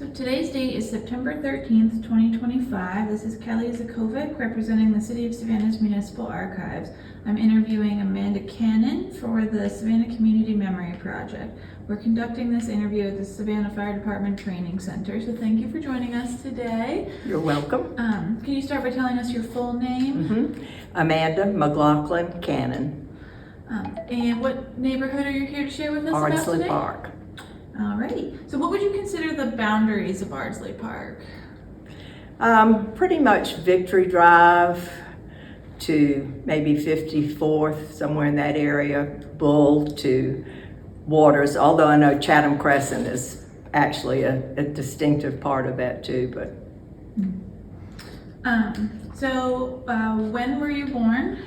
So today's date is September 13th, 2025. This is Kelly Zacovic representing the City of Savannah's Municipal Archives. I'm interviewing Amanda Cannon for the Savannah Community Memory Project. We're conducting this interview at the Savannah Fire Department Training Center, so thank you for joining us today. You're welcome. Can you start by telling us your full name? Amanda McLaughlin Cannon. And what neighborhood are you here to share with us about Ardsley today? Park. Alrighty. So what would you consider the boundaries of Ardsley Park? Pretty much Victory Drive to maybe 54th, somewhere in that area, Bull to Waters, although I know Chatham Crescent is actually a distinctive part of that too. But when were you born?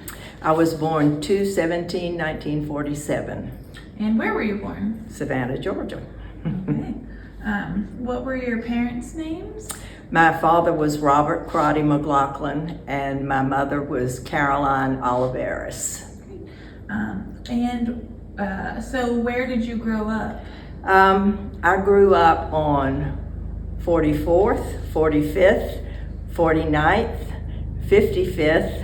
I was born 2/17/1947, And where were you born? Savannah, Georgia. Okay. What were your parents' names? My father was Robert Crotty McLaughlin, and my mother was Caroline Oliveris. So where did you grow up? I grew up on 44th, 45th, 49th, 55th,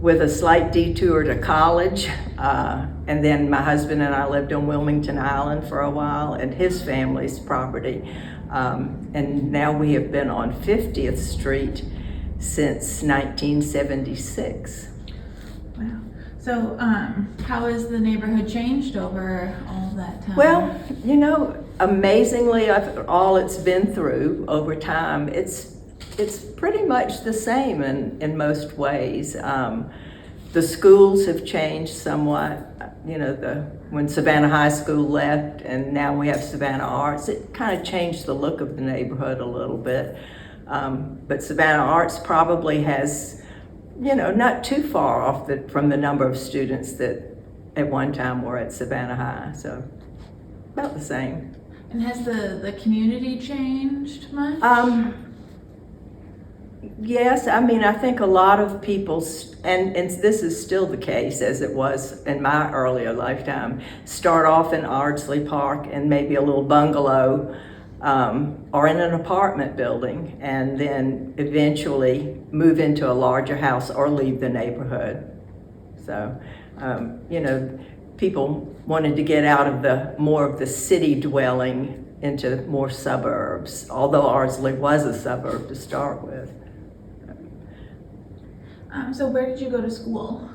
with a slight detour to college. And then my husband and I lived on Wilmington Island for a while at his family's property. And now we have been on 50th Street since 1976. Wow. So how has the neighborhood changed over all that time? Well, you know, amazingly, all it's been through over time, it's pretty much the same in most ways. The schools have changed somewhat. You know, when Savannah High School left and now we have Savannah Arts, it kind of changed the look of the neighborhood a little bit. But Savannah Arts probably has, you know, not too far off from the number of students that at one time were at Savannah High, so about the same. And has the community changed much? Yes, I mean, I think a lot of people, and this is still the case as it was in my earlier lifetime, start off in Ardsley Park and maybe a little bungalow or in an apartment building, and then eventually move into a larger house or leave the neighborhood. So, you know, people wanted to get out of more of the city dwelling into more suburbs, although Ardsley was a suburb to start with. So where did you go to school?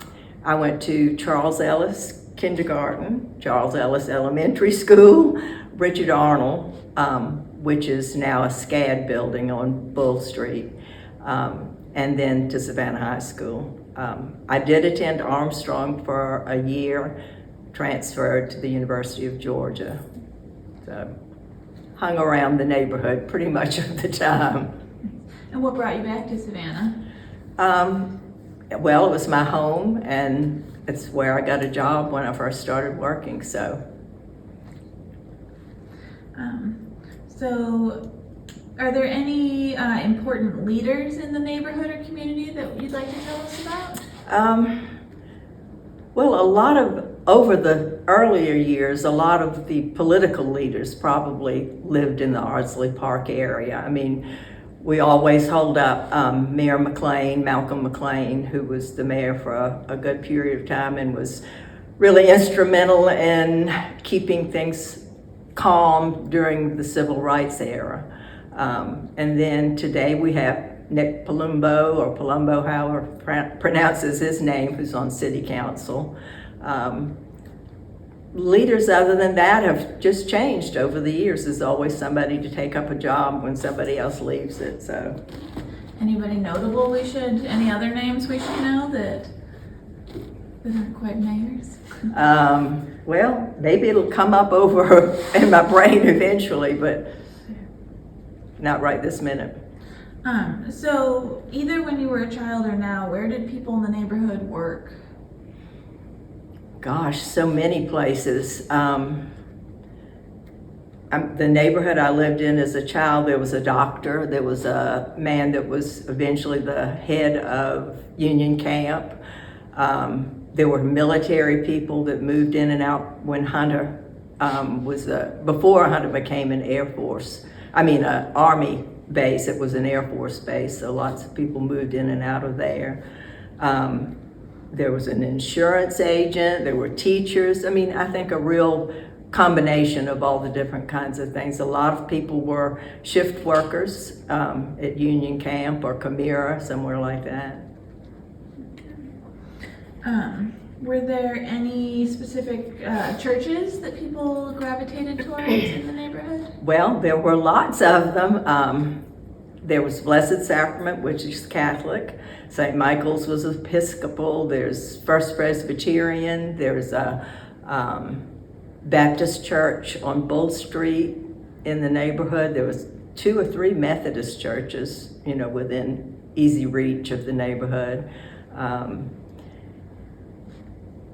I went to Charles Ellis Kindergarten, Charles Ellis Elementary School, Richard Arnold, which is now a SCAD building on Bull Street, and then to Savannah High School. I did attend Armstrong for a year, transferred to the University of Georgia. So hung around the neighborhood pretty much of the time. And what brought you back to Savannah? Well, it was my home, and it's where I got a job when I first started working, so. So are there any important leaders in the neighborhood or community that you'd like to tell us about? Well, over the earlier years, a lot of the political leaders probably lived in the Ardsley Park area. I mean, we always hold up Mayor McLean, Malcolm McLean, who was the mayor for a good period of time and was really instrumental in keeping things calm during the civil rights era. And then today we have Nick Palumbo, or Palumbo, however pronounces his name, who's on city council. Leaders other than that have just changed over the years. There's always somebody to take up a job when somebody else leaves it, so. Anybody notable any other names we should know that aren't quite mayors? Well, maybe it'll come up over in my brain eventually, but not right this minute. So either when you were a child or now, where did people in the neighborhood work? Gosh, so many places. The neighborhood I lived in as a child, there was a doctor, there was a man that was eventually the head of Union Camp. There were military people that moved in and out when Hunter before Hunter became an Air Force Army base. It was an Air Force base, so lots of people moved in and out of there. There was an insurance agent, there were teachers. I think a real combination of all the different kinds of things. A lot of people were shift workers at Union Camp or Camira, somewhere like that. Were there any specific churches that people gravitated towards in the neighborhood? Well, there were lots of them. There was Blessed Sacrament, which is Catholic. St. Michael's was Episcopal. There's First Presbyterian. There's a Baptist church on Bull Street in the neighborhood. There was 2 or 3 Methodist churches, within easy reach of the neighborhood.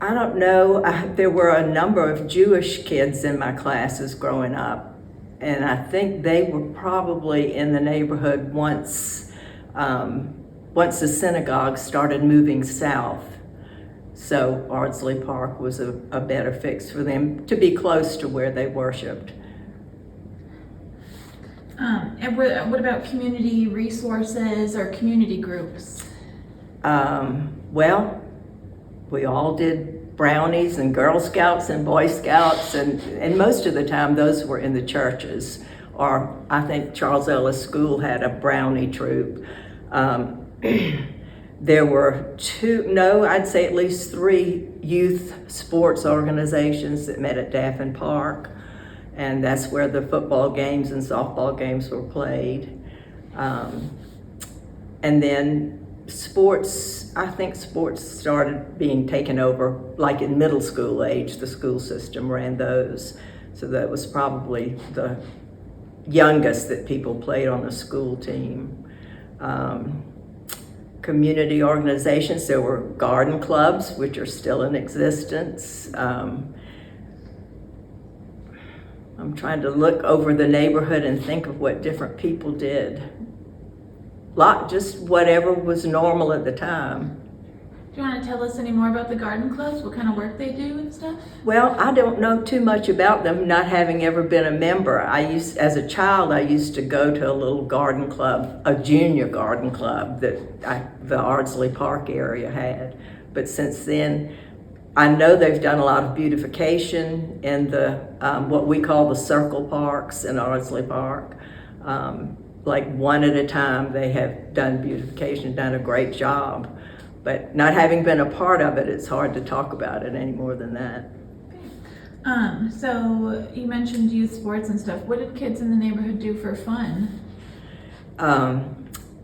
I don't know, there were a number of Jewish kids in my classes growing up, and I think they were probably in the neighborhood once the synagogue started moving south. So Ardsley Park was a better fix for them to be close to where they worshiped. And what about community resources or community groups? Well, we all did brownies and Girl Scouts and Boy Scouts, and most of the time those were in the churches. Or I think Charles Ellis School had a brownie troop. There were I'd say at least 3 youth sports organizations that met at Daffin Park, and that's where the football games and softball games were played. And then I think sports started being taken over, like in middle school age, the school system ran those. So that was probably the youngest that people played on a school team. Community organizations, there were garden clubs, which are still in existence. I'm trying to look over the neighborhood and think of what different people did. Just whatever was normal at the time. Do you want to tell us any more about the garden clubs? What kind of work they do and stuff? Well, I don't know too much about them, not having ever been a member. As a child, I used to go to a little garden club, a junior garden club that the Ardsley Park area had. But since then, I know they've done a lot of beautification in the what we call the circle parks in Ardsley Park. Like one at a time, they have done beautification, done a great job. But not having been a part of it, it's hard to talk about it any more than that. So you mentioned youth sports and stuff. What did kids in the neighborhood do for fun?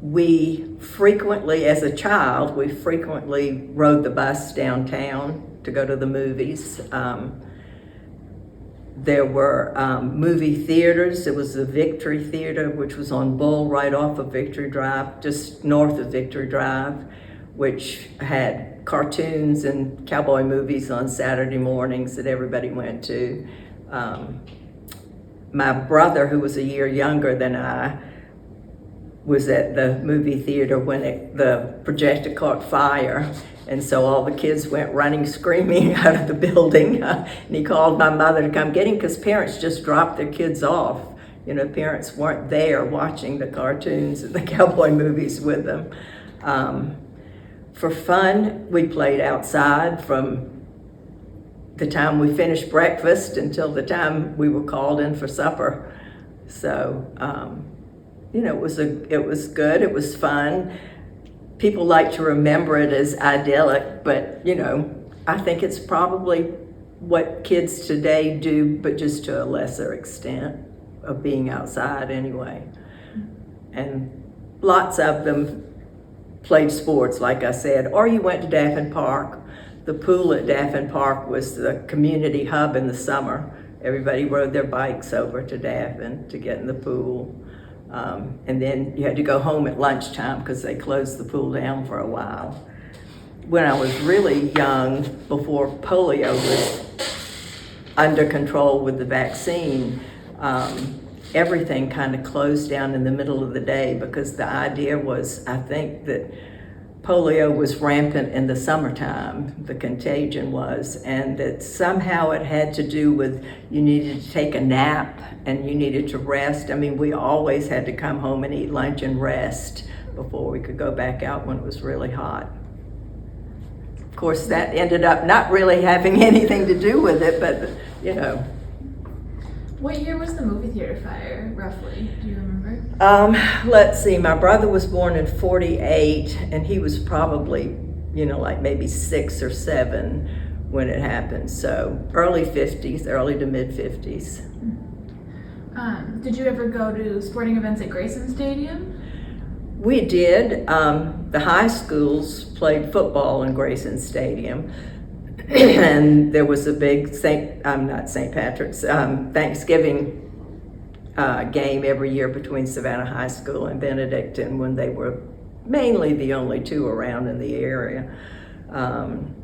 We frequently, as a child, rode the bus downtown to go to the movies. There were movie theaters. There was the Victory Theater, which was on Bull, right off of Victory Drive, just north of Victory Drive, which had cartoons and cowboy movies on Saturday mornings that everybody went to. My brother, who was a year younger than I, was at the movie theater when the projector caught fire, and so all the kids went running, screaming out of the building, and he called my mother to come get him because parents just dropped their kids off. Parents weren't there watching the cartoons and the cowboy movies with them. For fun, we played outside from the time we finished breakfast until the time we were called in for supper. So, it was good, it was fun. People like to remember it as idyllic, but, I think it's probably what kids today do, but just to a lesser extent of being outside anyway. And lots of them played sports, like I said, or you went to Daffin Park. The pool at Daffin Park was the community hub in the summer. Everybody rode their bikes over to Daffin to get in the pool. And then you had to go home at lunchtime because they closed the pool down for a while. When I was really young, before polio was under control with the vaccine, everything kind of closed down in the middle of the day because the idea was, I think, that polio was rampant in the summertime, the contagion was, and that somehow it had to do with you needed to take a nap and you needed to rest. I mean, we always had to come home and eat lunch and rest before we could go back out when it was really hot. Of course, that ended up not really having anything to do with it, but you know. What year was the movie theater fire, roughly? Do you remember? Let's see, my brother was born in 48, and he was probably, like maybe 6 or 7 when it happened. So early 50s, early to mid 50s. Did you ever go to sporting events at Grayson Stadium? We did. The high schools played football in Grayson Stadium. And there was a big Thanksgiving game every year between Savannah High School and Benedictine when they were mainly the only two around in the area. And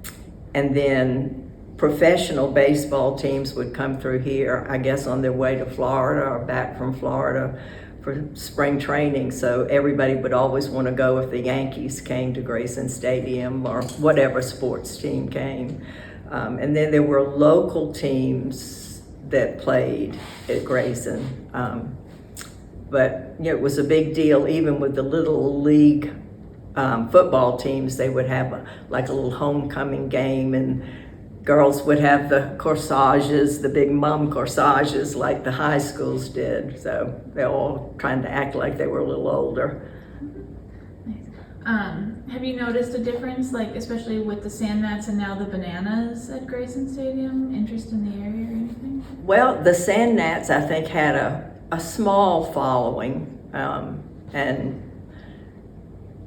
then professional baseball teams would come through here, I guess on their way to Florida or back from Florida for spring training. So everybody would always want to go if the Yankees came to Grayson Stadium or whatever sports team came. And then there were local teams that played at Grayson. But it was a big deal even with the little league football teams. They would have a little homecoming game, and girls would have the corsages, the big mum corsages like the high schools did. So they're all trying to act like they were a little older. Nice. Have you noticed a difference, especially with the sand mats and now the bananas at Grayson Stadium? Interest in the area or anything? Well, the sand gnats, I think, had a small following, and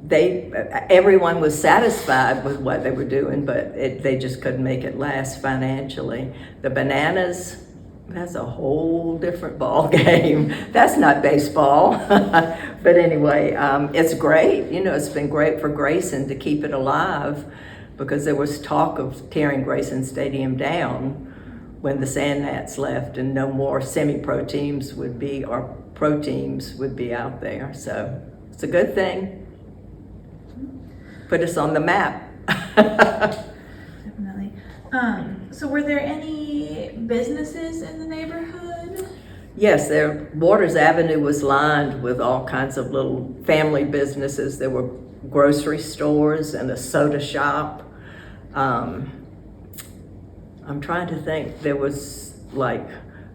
everyone was satisfied with what they were doing, but they just couldn't make it last financially. The bananas, that's a whole different ball game. That's not baseball. But anyway, it's great. It's been great for Grayson to keep it alive, because there was talk of tearing Grayson Stadium down when the Sand Gnats left, and no more semi-pro teams would be, or pro teams would be out there. So it's a good thing. Put us on the map. Definitely. So were there any businesses in the neighborhood? Yes, Waters Avenue was lined with all kinds of little family businesses. There were grocery stores and a soda shop. I'm trying to think. There was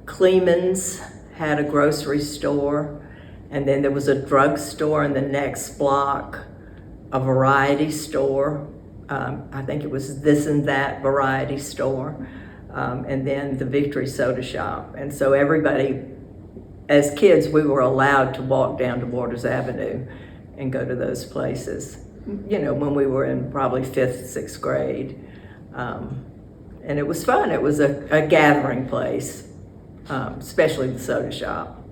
Kleeman's had a grocery store, and then there was a drugstore in the next block, a variety store. I think it was This and That variety store, and then the Victory Soda Shop. And so everybody, as kids, we were allowed to walk down to Waters Avenue and go to those places, when we were in probably 5th, 6th grade. And it was fun. It was a gathering place, especially the soda shop.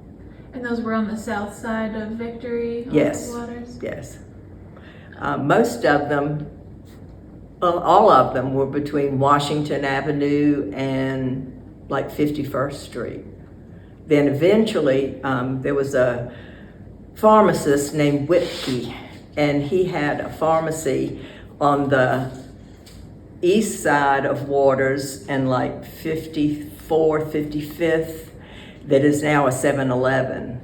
And those were on the south side of Victory? Yes. Waters? Yes. Most of them, well, all of them were between Washington Avenue and 51st Street. Then eventually there was a pharmacist named Whitke, and he had a pharmacy on the east side of Waters and 54th, 55th, that is now a 7-Eleven.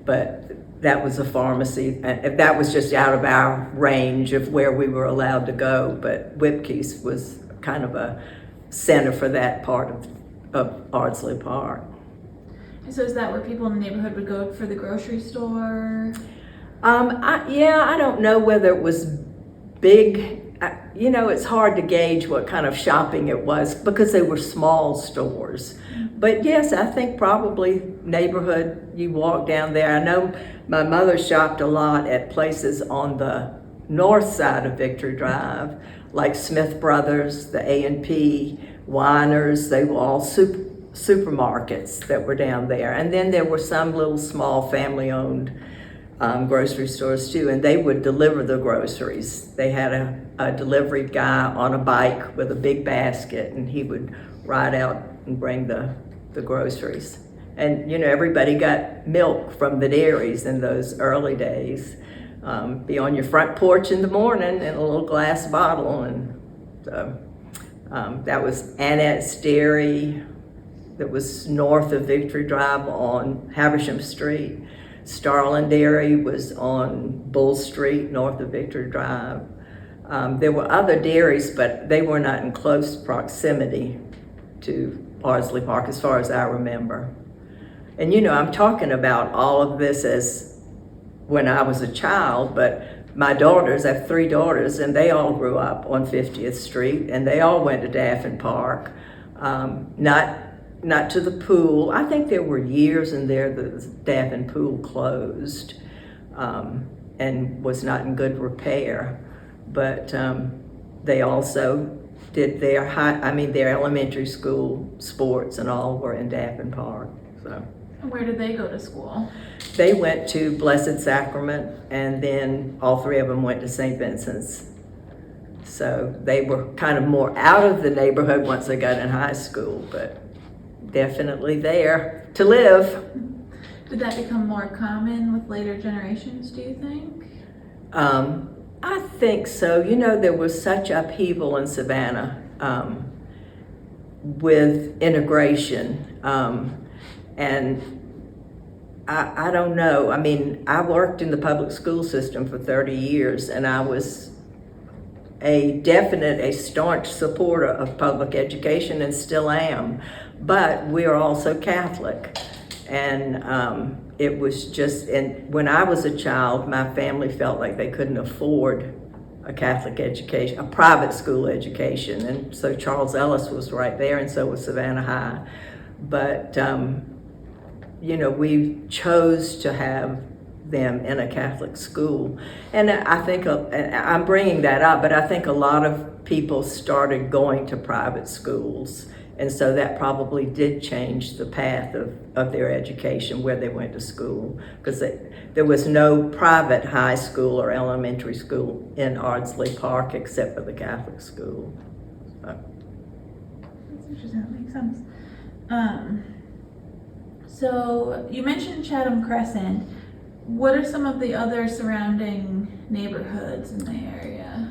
But that was a pharmacy. That was just out of our range of where we were allowed to go, but Whitke's was kind of a center for that part of Ardsley Park. So is that where people in the neighborhood would go for the grocery store? I don't know whether it was big. It's hard to gauge what kind of shopping it was because they were small stores. But yes, I think probably neighborhood, you walk down there. I know my mother shopped a lot at places on the north side of Victory Drive, like Smith Brothers, the A&P, Winers. They were all supermarkets that were down there. And then there were some little small family-owned grocery stores too, and they would deliver the groceries. They had a delivery guy on a bike with a big basket, and he would ride out and bring the groceries. And everybody got milk from the dairies in those early days. Be on your front porch in the morning in a little glass bottle. And so, that was Annette's Dairy, that was north of Victory Drive on Haversham Street. Starling Dairy was on Bull Street, north of Victory Drive. There were other dairies, but they were not in close proximity to Ardsley Park as far as I remember. And I'm talking about all of this as when I was a child, but my daughters, I have 3 daughters, and they all grew up on 50th Street, and they all went to Daffin Park. Not to the pool. I think there were years in there that the Daffin pool closed and was not in good repair. But they also did their their elementary school sports and all were in Daffin Park. So. Where did they go to school? They went to Blessed Sacrament, and then all 3 of them went to St. Vincent's. So they were kind of more out of the neighborhood once they got in high school, but definitely there to live. Did that become more common with later generations, do you think? I think so. There was such upheaval in Savannah with integration. And I don't know. I worked in the public school system for 30 years, and I was a staunch supporter of public education and still am. But we are also Catholic. And it was just, and when I was a child, my family felt like they couldn't afford a Catholic education, a private school education. And so Charles Ellis was right there, and so was Savannah High. But we chose to have them in a Catholic school. And I think, I'm bringing that up, but I think a lot of people started going to private schools. And so that probably did change the path of their education, where they went to school, because there was no private high school or elementary school in Ardsley Park except for the Catholic school. So. That's interesting, that makes sense. So you mentioned Chatham Crescent. What are some of the other surrounding neighborhoods in the area?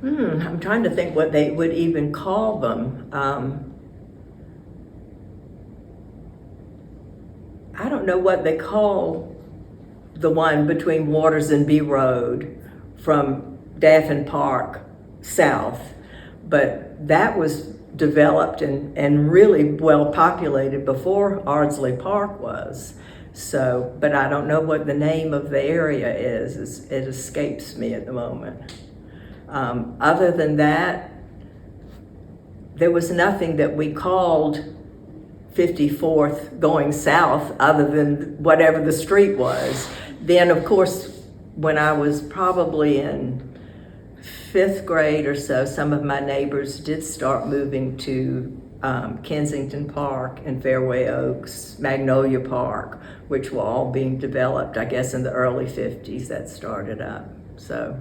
I'm trying to think what they would even call them. I don't know what they call the one between Waters and B Road from Daffin Park south, but that was developed and really well populated before Ardsley Park was. So, but I don't know what the name of the area is. It escapes me at the moment. Other than that, there was nothing that we called 54th going south other than whatever the street was. Then, of course, when I was probably in 5th grade or so, some of my neighbors did start moving to Kensington Park and Fairway Oaks, Magnolia Park, which were all being developed, I guess, in the early 50s that started up. So.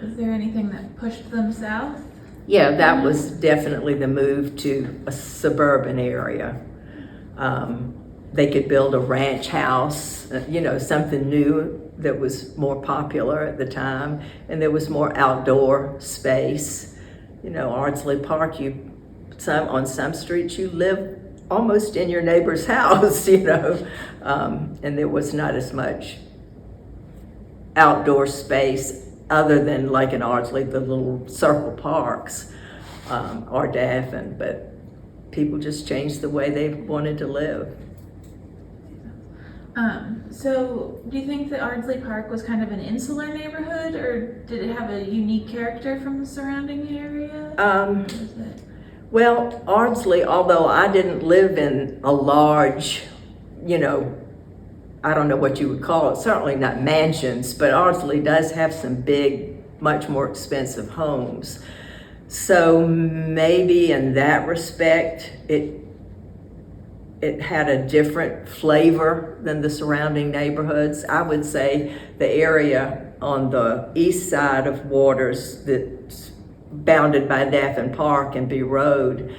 Is there anything that pushed them south? Yeah, that was definitely the move to a suburban area. They could build a ranch house, something new that was more popular at the time, and there was more outdoor space. Ardsley Park, on some streets you live almost in your neighbor's house, and there was not as much outdoor space other than like in Ardsley, the little circle parks or Daffin, but people just changed the way they wanted to live. So do you think that Ardsley Park was kind of an insular neighborhood, or did it have a unique character from the surrounding area? Well, Ardsley, although I didn't live in a large, I don't know what you would call it, certainly not mansions, but Ardsley does have some big, much more expensive homes. So maybe in that respect, it had a different flavor than the surrounding neighborhoods. I would say the area on the east side of Waters that's bounded by Daffin Park and B Road,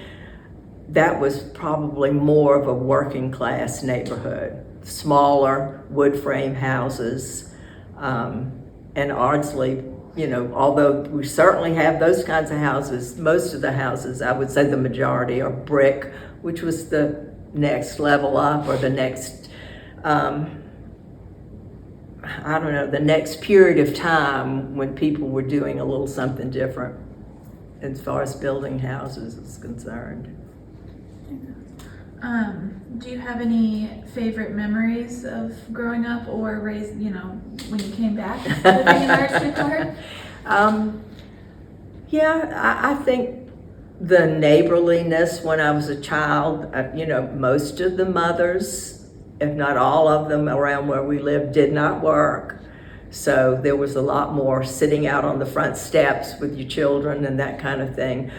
that was probably more of a working class neighborhood. Smaller wood frame houses, And Ardsley, you know, although we certainly have those kinds of houses, most of the houses, I would say the majority, are brick, which was the next level up, or the next, I don't know, the next period of time when people were doing a little something different as far as building houses is concerned. Do you have any favorite memories of growing up or raised, you know, when you came back living in Ardsley Park? Yeah, I think the neighborliness when I was a child, you know, most of the mothers, if not all of them around where we lived, did not work. So there was a lot more sitting out on the front steps with your children and that kind of thing,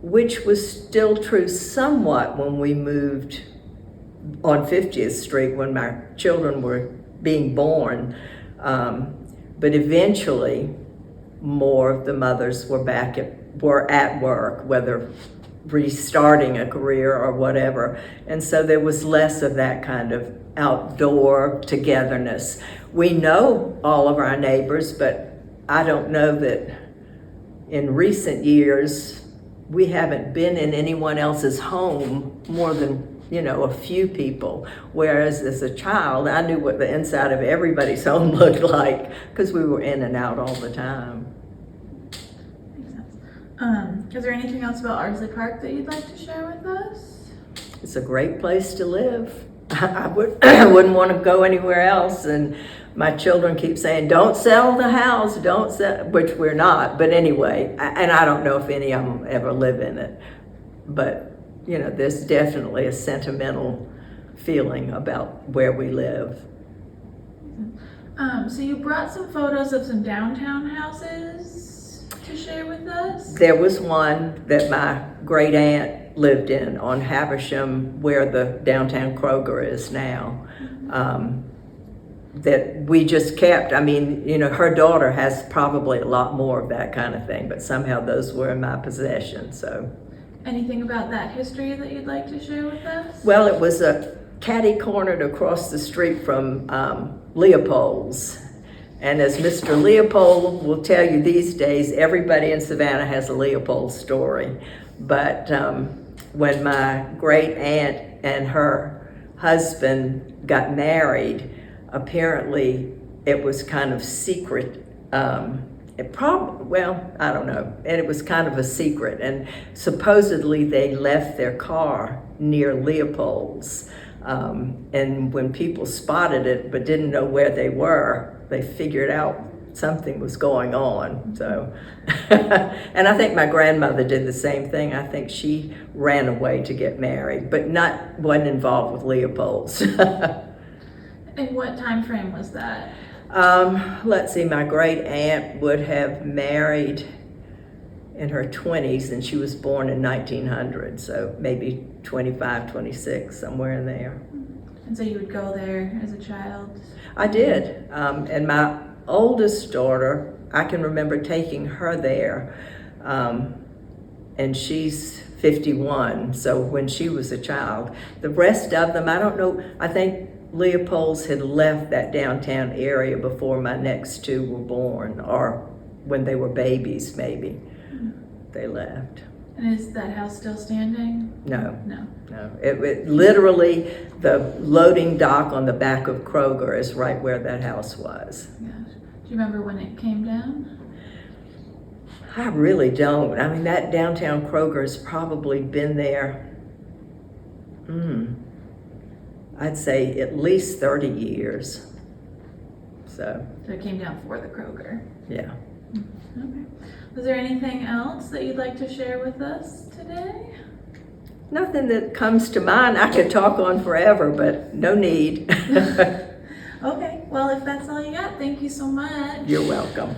which was still true somewhat when we moved on 50th Street when my children were being born. But eventually, more of the mothers were at work, whether restarting a career or whatever. And so there was less of that kind of outdoor togetherness. We know all of our neighbors, but I don't know that in recent years we haven't been in anyone else's home more than, you know, a few people. Whereas as a child, I knew what the inside of everybody's home looked like because we were in and out all the time. Makes sense. Is there anything else about Ardsley Park that you'd like to share with us? It's a great place to live. I wouldn't want to go anywhere else. And my children keep saying, don't sell the house, don't sell, which we're not. But anyway, and I don't know if any of them ever live in it. But, you know, there's definitely a sentimental feeling about where we live. So you brought some photos of some downtown houses to share with us? There was one that my great aunt lived in on Havisham, where the downtown Kroger is now, that we just kept. I mean, you know, her daughter has probably a lot more of that kind of thing, but somehow those were in my possession. So, anything about that history that you'd like to share with us? well, it was a catty-cornered across the street from Leopold's. And as Mr. Leopold will tell you these days, everybody in Savannah has a Leopold story. But when my great aunt and her husband got married, apparently it was kind of secret. I don't know. And it was kind of a secret. And supposedly they left their car near Leopold's. And when people spotted it but didn't know where they were, they figured out something was going on. So, and I think my grandmother did the same thing. I think she ran away to get married, but wasn't involved with Leopold's. And what time frame was that? Let's see, my great aunt would have married in her 20s, and she was born in 1900, so maybe 25, 26, somewhere in there. And so you would go there as a child? I did, and my oldest daughter, I can remember taking her there, and she's 51, so when she was a child. The rest of them, I don't know, I think Leopold's had left that downtown area before my next two were born, or when they were babies, maybe. They left. And is that house still standing? No. No. No. It literally, the loading dock on the back of Kroger is right where that house was. Gosh. Do you remember when it came down? I really don't. I mean, that downtown Kroger's probably been there, I'd say at least 30 years. So it came down for the Kroger. Yeah. Okay. Was there anything else that you'd like to share with us today? Nothing that comes to mind. I could talk on forever, but no need. Okay, well, if that's all you got, thank you so much. You're welcome.